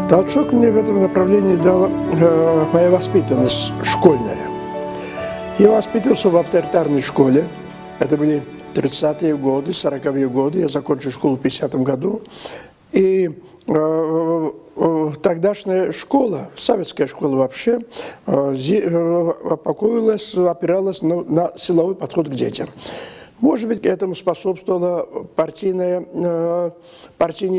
Толчок мне в этом направлении дала моя воспитанность школьная. Я воспитывался в авторитарной школе. Это были 30-е годы, 40-е годы. Я закончил школу в 50-м году. И тогдашняя школа, советская школа вообще, покоилась, опиралась на силовой подход к детям. Может быть, к этому способствовал партийный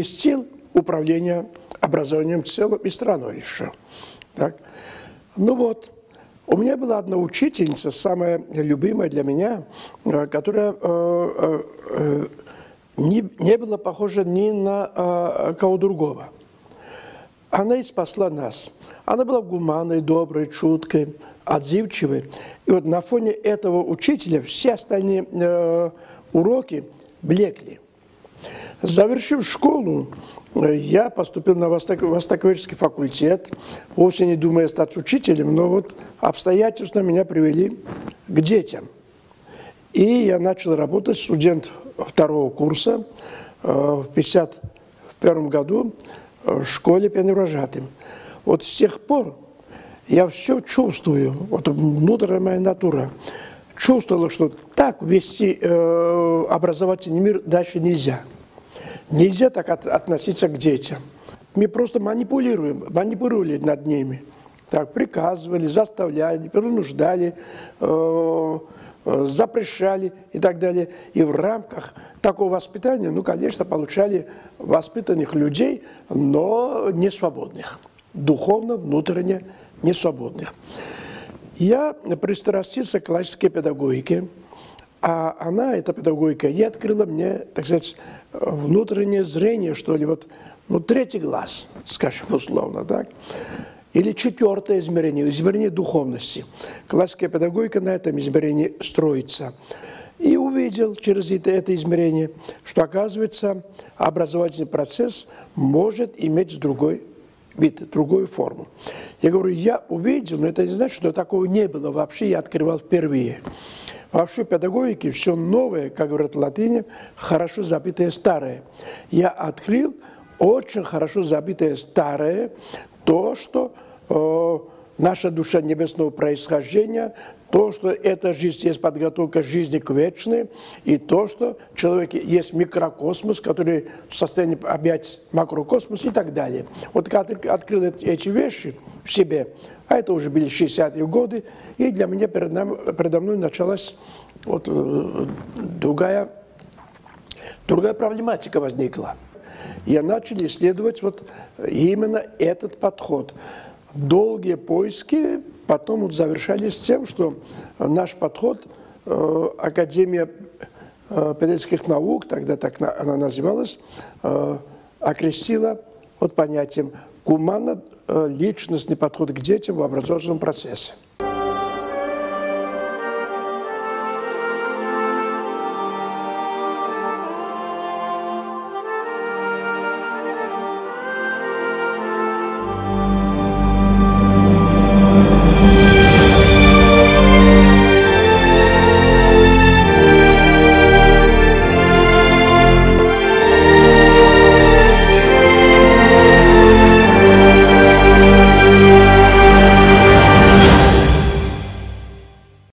стиль управления образованием в целом и страной еще. Так? Ну вот, у меня была одна учительница, самая любимая для меня, которая не была похожа ни на кого другого. Она и спасла нас. Она была гуманной, доброй, чуткой, отзывчивой. И вот на фоне этого учителя все остальные уроки блекли. Завершив школу, я поступил на востоковедческий факультет, вовсе не думая стать учителем, но вот обстоятельства меня привели к детям. И я начал работать, студент второго курса, в 1951 году в школе пионервожатым. Вот с тех пор я все чувствую, вот внутренняя моя натура, чувствовала, что так вести образовательный мир дальше нельзя. Нельзя так относиться к детям. Мы просто манипулировали над ними. Так, приказывали, заставляли, принуждали, запрещали и так далее. И в рамках такого воспитания, ну, конечно, получали воспитанных людей, но не свободных. Духовно, внутренне не свободных. Я пристрастился к классической педагогике, а она, эта педагогика, и открыла мне, так сказать, внутреннее зрение, что ли, вот, ну, третий глаз, скажем условно, так? Или четвертое измерение, измерение духовности. Классическая педагогика на этом измерении строится. И увидел через это измерение, что, оказывается, образовательный процесс может иметь другой вид, другую форму. Я говорю, я увидел, но это не значит, что такого не было вообще, я открывал впервые. Вообще в педагогике все новое, как говорят в латыни, хорошо забитое старое. Я открыл очень хорошо забитое старое, то, что наша душа небесного происхождения, то, что эта жизнь есть подготовка жизни к вечной, и то, что в человеке есть микрокосмос, который в состоянии объять макрокосмос и так далее. Вот когда открыл эти вещи в себе, а это уже были 60-е годы, и для меня передо мной началась вот, другая проблематика возникла. Я начал исследовать вот именно этот подход. Долгие поиски потом вот завершались тем, что наш подход, Академия педагогических наук, тогда так она называлась, окрестила вот понятием гуманно-личностный подход к детям в образовательном процессе.